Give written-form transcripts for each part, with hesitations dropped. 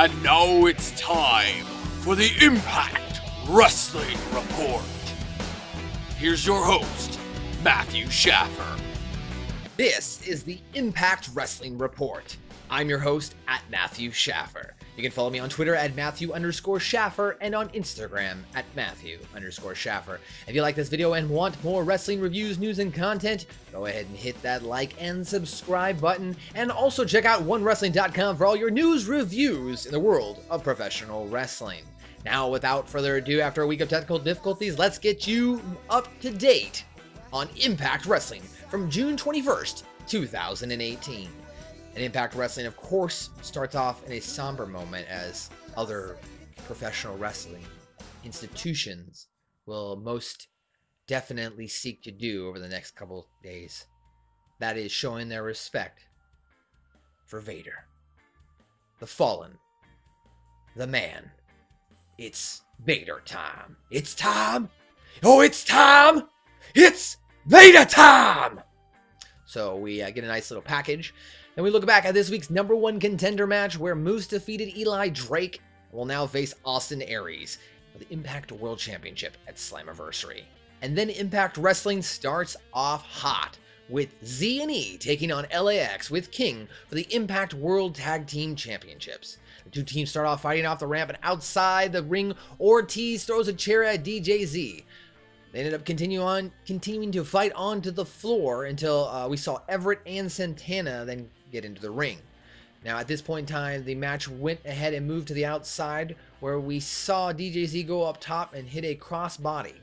And now it's time for the Impact Wrestling Report. Here's your host, Mathew Shaffer. This is the Impact Wrestling Report. I'm your host at Mathew Shaffer. You can follow me on Twitter at Matthew_Shaffer and on Instagram at Matthew_Shaffer. If you like this video and want more wrestling reviews, news, and content, go ahead and hit that like and subscribe button. And also check out OneWrestling.com for all your news reviews in the world of professional wrestling. Now, without further ado, after a week of technical difficulties, let's get you up to date on Impact Wrestling from June 21st, 2018. And Impact Wrestling, of course, starts off in a somber moment, as other professional wrestling institutions will most definitely seek to do over the next couple days. That is showing their respect for Vader, the Fallen, the man. It's Vader time. It's time. Oh, it's time. It's Vader time. So we get a nice little package. And we look back at this week's #1 contender match where Moose defeated Eli Drake and will now face Austin Aries for the Impact World Championship at Slammiversary. And then Impact Wrestling starts off hot with Z&E taking on LAX with King for the Impact World Tag Team Championships. The two teams start off fighting off the ramp, and outside the ring, Ortiz throws a chair at DJZ. They ended up continuing to fight onto the floor until we saw Everett and Santana then get into the ring. Now, at this point in time, the match went ahead and moved to the outside, where we saw DJZ go up top and hit a crossbody.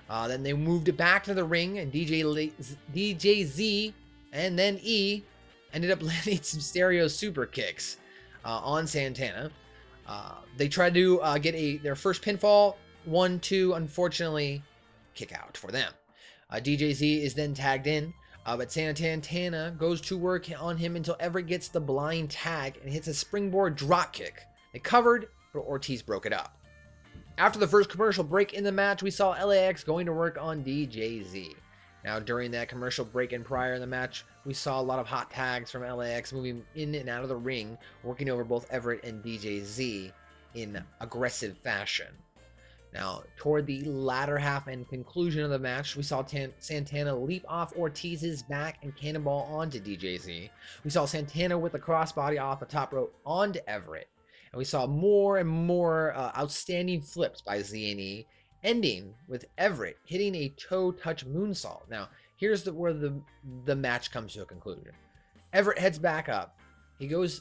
Then they moved it back to the ring, and DJZ and then E ended up landing some stereo super kicks on Santana. They tried to get their first pinfall, 1-2, unfortunately, kick out for them. DJZ is then tagged in, but Santana goes to work on him until Everett gets the blind tag and hits a springboard drop kick. They covered, but Ortiz broke it up. After the first commercial break in the match, we saw LAX going to work on DJZ. Now, during that commercial break and prior in the match, we saw a lot of hot tags from LAX moving in and out of the ring, working over both Everett and DJZ in aggressive fashion. Now, toward the latter half and conclusion of the match, we saw Santana leap off Ortiz's back and cannonball onto DJZ. We saw Santana with the crossbody off the top rope onto Everett. And we saw more and more outstanding flips by Z&E, ending with Everett hitting a toe touch moonsault. Now, here's where the match comes to a conclusion. Everett heads back up.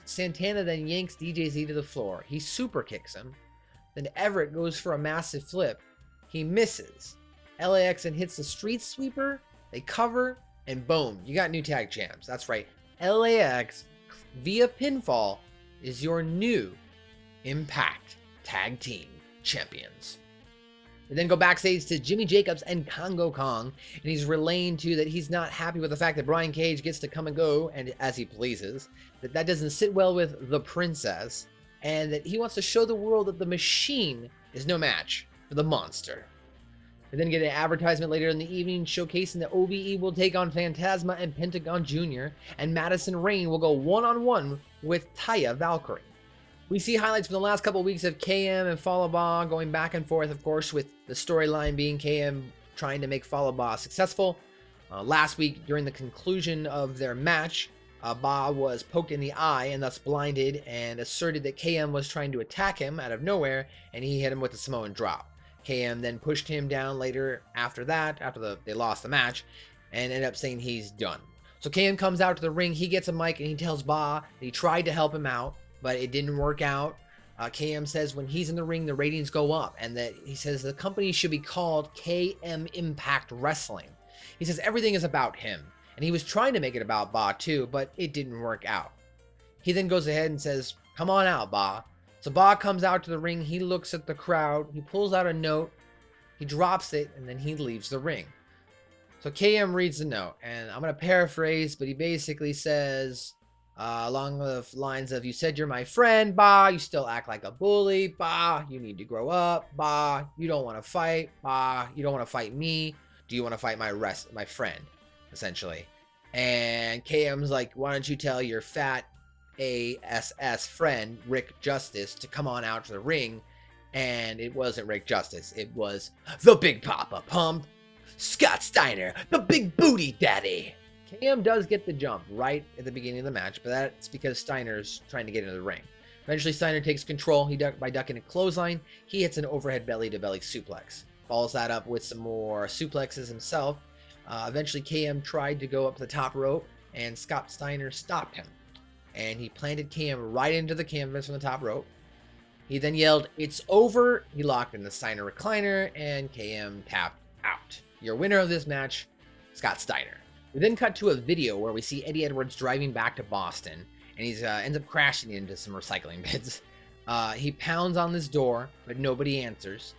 Santana then yanks DJZ to the floor. He super kicks him. Then Everett goes for a massive flip. He misses. LAX then hits the street sweeper. They cover, and boom, you got new tag champs. That's right. LAX via pinfall is your new Impact Tag Team Champions. We then go backstage to Jimmy Jacobs and Congo Kong, and he's relaying that he's not happy with the fact that Brian Cage gets to come and go and as he pleases, that doesn't sit well with the princess, and that he wants to show the world that the machine is no match for the monster. We then get an advertisement later in the evening showcasing that OVE will take on Phantasma and Pentagon Jr., and Madison Rayne will go one-on-one with Taya Valkyrie. We see highlights from the last couple of weeks of KM and FALLAH going back and forth, of course, with the storyline being KM trying to make FALLAH successful. Last week, during the conclusion of their match, Ba was poked in the eye and thus blinded, and asserted that KM was trying to attack him out of nowhere, and he hit him with a Samoan drop. KM then pushed him down later after that, they lost the match, and ended up saying he's done. So KM comes out to the ring, he gets a mic, and he tells Ba that he tried to help him out, but it didn't work out. KM says when he's in the ring, the ratings go up, and that he says the company should be called KM Impact Wrestling. He says everything is about him. And he was trying to make it about Ba too, but it didn't work out. He then goes ahead and says, "Come on out, Ba." So Ba comes out to the ring, he looks at the crowd, he pulls out a note, he drops it, and then he leaves the ring. So KM reads the note, and I'm going to paraphrase, but he basically says, along the lines of, "You said you're my friend, Ba, you still act like a bully, Ba, you need to grow up, Ba, you don't want to fight, Ba, you don't want to fight me, do you want to fight my friend?" essentially. And KM's like, "Why don't you tell your fat ASS friend, Rick Justice, to come on out to the ring. And it wasn't Rick Justice. It was the Big Papa Pump, Scott Steiner, the Big Booty Daddy. KM does get the jump right at the beginning of the match, but that's because Steiner's trying to get into the ring. Eventually, Steiner takes control by ducking a clothesline. He hits an overhead belly-to-belly suplex. Follows that up with some more suplexes himself. Eventually, KM tried to go up the top rope, and Scott Steiner stopped him. And he planted KM right into the canvas from the top rope. He then yelled, "It's over." He locked in the Steiner recliner, and KM tapped out. Your winner of this match, Scott Steiner. We then cut to a video where we see Eddie Edwards driving back to Boston, and he ends up crashing into some recycling bins. He pounds on this door, but nobody answers.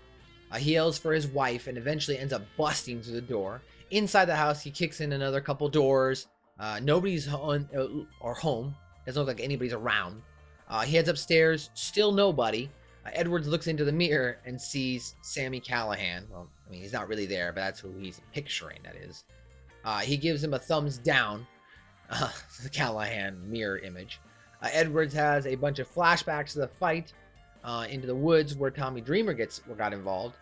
He yells for his wife and eventually ends up busting through the door. Inside the house, he kicks in another couple doors. Nobody's home. Doesn't look like anybody's around. He heads upstairs, still nobody. Edwards looks into the mirror and sees Sami Callihan. Well, I mean, he's not really there, but that's who he's picturing, that is. He gives him a thumbs down, the Callihan mirror image. Edwards has a bunch of flashbacks to the fight into the woods where Tommy Dreamer got involved.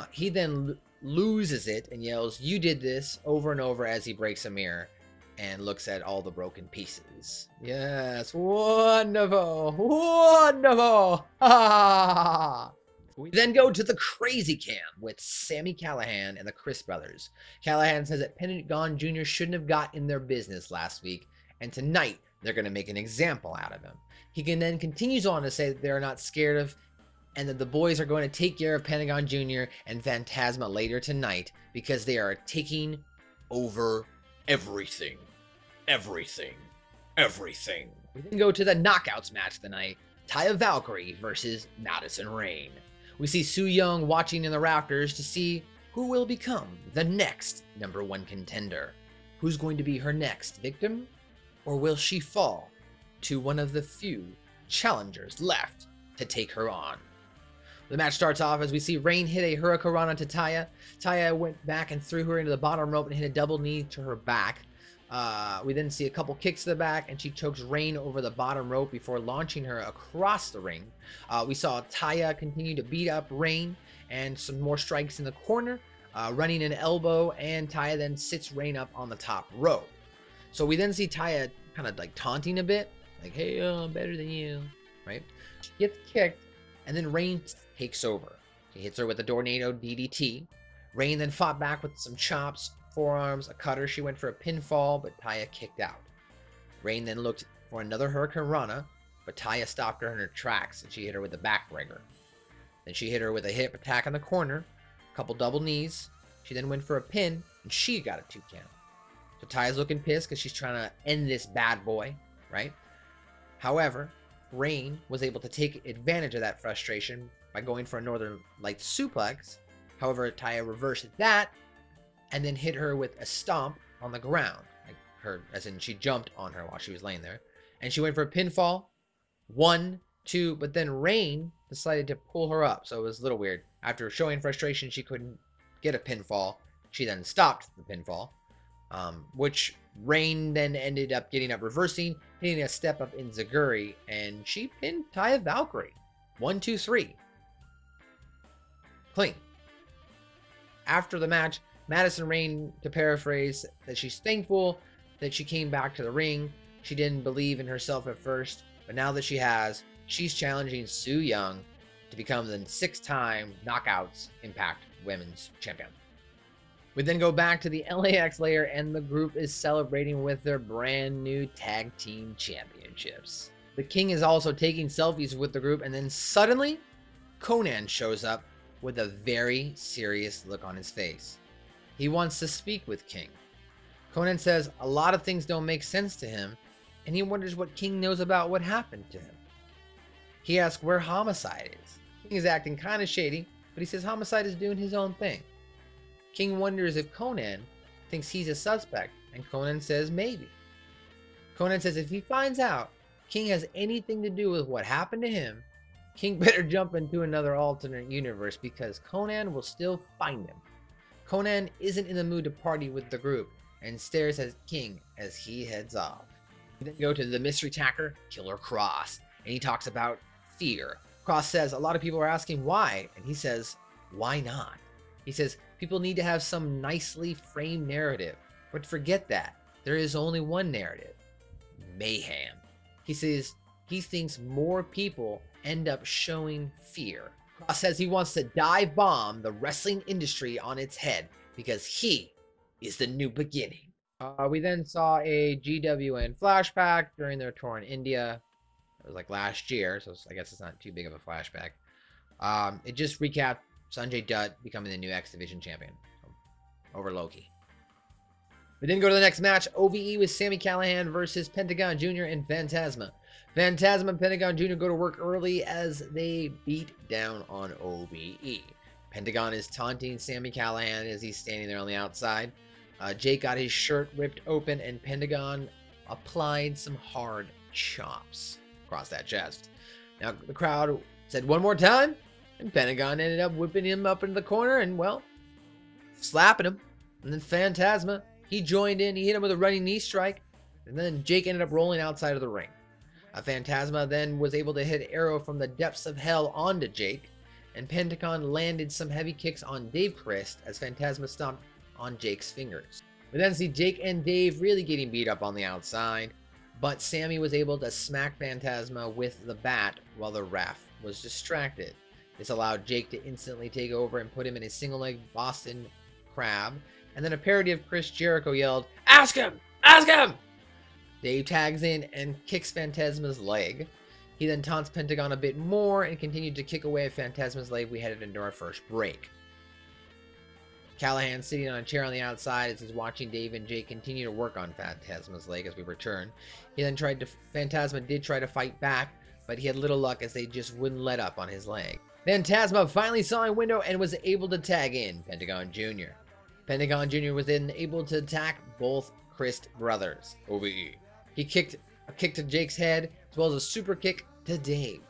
He then loses it and yells, "You did this," over and over as he breaks a mirror and looks at all the broken pieces. Yes, wonderful, wonderful. We then go to the Crazy Cam with Sami Callihan and the Chris brothers. Callihan says that Pentagon Jr. shouldn't have got in their business last week, and tonight they're going to make an example out of him. He then continues on to say that they're not scared of, and that the boys are going to take care of Pentagon Jr. and Phantasma later tonight because they are taking over everything. Everything. Everything. We then go to the knockouts match of the night. Taya Valkyrie versus Madison Rayne. We see Su Yung watching in the rafters to see who will become the next #1 contender. Who's going to be her next victim? Or will she fall to one of the few challengers left to take her on? The match starts off as we see Rayne hit a Hurricanrana to Taya. Taya went back and threw her into the bottom rope and hit a double knee to her back. We then see a couple kicks to the back, and she chokes Rayne over the bottom rope before launching her across the ring. We saw Taya continue to beat up Rayne, and some more strikes in the corner, running an elbow, and Taya then sits Rayne up on the top rope. So we then see Taya kind of like taunting a bit, like, "Hey, I'm better than you," right? She gets kicked, and then Rayne takes over. He hits her with a Tornado DDT. Rayne then fought back with some chops, forearms, a cutter. She went for a pinfall, but Taya kicked out. Rayne then looked for another Hurricanrana, but Taya stopped her in her tracks, and she hit her with a backbreaker. Then she hit her with a hip attack on the corner, a couple double knees. She then went for a pin, and she got a 2 count. So Taya's looking pissed because she's trying to end this bad boy, right? However, Rayne was able to take advantage of that frustration by going for a Northern Lights suplex. However, Taya reversed that and then hit her with a stomp on the ground. Like her, as in she jumped on her while she was laying there. And she went for a pinfall. 1, 2, but then Rayne decided to pull her up. So it was a little weird. After showing frustration, she couldn't get a pinfall. She then stopped the pinfall, which Rayne then ended up getting up, reversing, hitting a step up in Zaguri, and she pinned Taya Valkyrie. 1, 2, 3. Clean. After the match, Madison Rayne, to paraphrase, that she's thankful that she came back to the ring. She didn't believe in herself at first, but now that she has, she's challenging Su Yung to become the 6-time Knockouts Impact Women's Champion. We then go back to the LAX layer, and the group is celebrating with their brand new tag team championships. The King is also taking selfies with the group, and then suddenly, Konnan shows up with a very serious look on his face. He wants to speak with King. Konnan says a lot of things don't make sense to him, and he wonders what King knows about what happened to him. He asks where Homicide is. King is acting kind of shady, but he says Homicide is doing his own thing. King wonders if Konnan thinks he's a suspect, and Konnan says maybe. Konnan says if he finds out King has anything to do with what happened to him, King better jump into another alternate universe because Konnan will still find him. Konnan isn't in the mood to party with the group and stares at King as he heads off. We then go to the mystery attacker, Killer KROSS, and he talks about fear. KROSS says a lot of people are asking why, and he says, why not? He says people need to have some nicely framed narrative, but forget that. There is only one narrative, mayhem. He says he thinks more people end up showing fear. KROSS says he wants to dive bomb the wrestling industry on its head because he is the new beginning. We then saw a GWN flashback during their tour in India. It was like last year, so I guess it's not too big of a flashback. It just recapped Sanjay Dutt becoming the new X Division champion over Loki. We then go to the next match, OVE with Sami Callihan versus Pentagon Jr. and Phantasma. Phantasma and Pentagon Jr. go to work early as they beat down on OVE. Pentagon is taunting Sami Callihan as he's standing there on the outside. Jake got his shirt ripped open and Pentagon applied some hard chops across that chest. Now the crowd said one more time, and Pentagon ended up whipping him up into the corner and, well, slapping him. And then Phantasma, he joined in, he hit him with a running knee strike, and then Jake ended up rolling outside of the ring. Phantasma then was able to hit Arrow from the depths of hell onto Jake, and Pentagon landed some heavy kicks on Dave Crist as Phantasma stomped on Jake's fingers. We then see Jake and Dave really getting beat up on the outside, but Sami was able to smack Phantasma with the bat while the ref was distracted. This allowed Jake to instantly take over and put him in a single-leg Boston Crab, and then a parody of Chris Jericho yelled, "Ask him! Ask him!" Dave tags in and kicks Phantasma's leg. He then taunts Pentagon a bit more and continued to kick away at Phantasma's leg. We headed into our first break. Callihan sitting on a chair on the outside as he's watching Dave and Jake continue to work on Phantasma's leg as we return. He then Phantasma did try to fight back, but he had little luck as they just wouldn't let up on his leg. Phantasma finally saw a window and was able to tag in Pentagon Jr. Pentagon Jr. was then able to attack both Crist brothers, OVE. He kicked a kick to Jake's head as well as a super kick to Dave.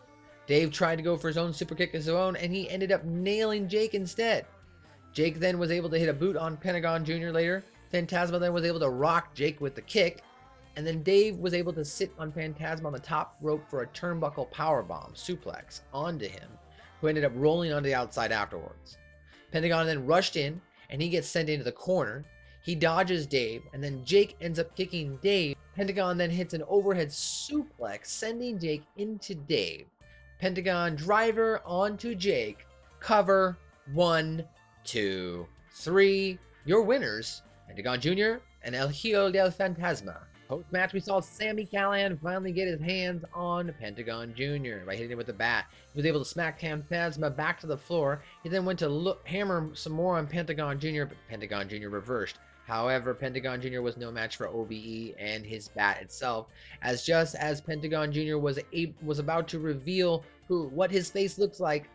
Dave tried to go for his own super kick as his own, and he ended up nailing Jake instead. Jake then was able to hit a boot on Pentagon Jr. later. Phantasma then was able to rock Jake with the kick. And then Dave was able to sit on Phantasma on the top rope for a turnbuckle powerbomb suplex onto him, who ended up rolling onto the outside afterwards. Pentagon then rushed in, and he gets sent into the corner. He dodges Dave, and then Jake ends up kicking Dave. Pentagon then hits an overhead suplex, sending Jake into Dave. Pentagon driver onto Jake. Cover 1, 2, 3. Your winners, Pentagon Jr. and El Hijo del Fantasma. Post-match, we saw Sami Callihan finally get his hands on Pentagon Jr. by hitting him with the bat. He was able to smack Phantasma back to the floor. He then went to hammer some more on Pentagon Jr., but Pentagon Jr. reversed. However, Pentagon Jr. was no match for OVE and his bat itself, as just as Pentagon Jr. was about to reveal what his face looks like,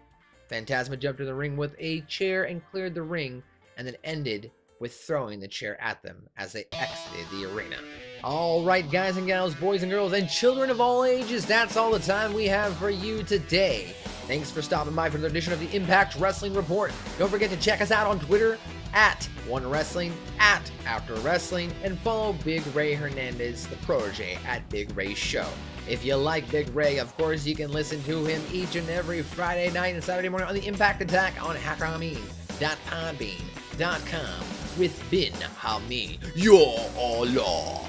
Phantasma jumped to the ring with a chair and cleared the ring, and then ended with throwing the chair at them as they exited the arena. All right, guys and gals, boys and girls, and children of all ages, that's all the time we have for you today. Thanks for stopping by for another edition of the Impact Wrestling Report. Don't forget to check us out on Twitter at OneWrestling, at After Wrestling, and follow Big Ray Hernandez, the protege, at Big Ray Show. If you like Big Ray, of course, you can listen to him each and every Friday night and Saturday morning on the Impact Attack on hackerhameen.podbean.com with Bin Hameen, your Allah.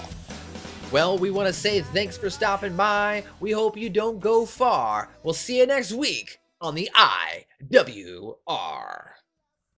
Well, we want to say thanks for stopping by. We hope you don't go far. We'll see you next week on the IWR.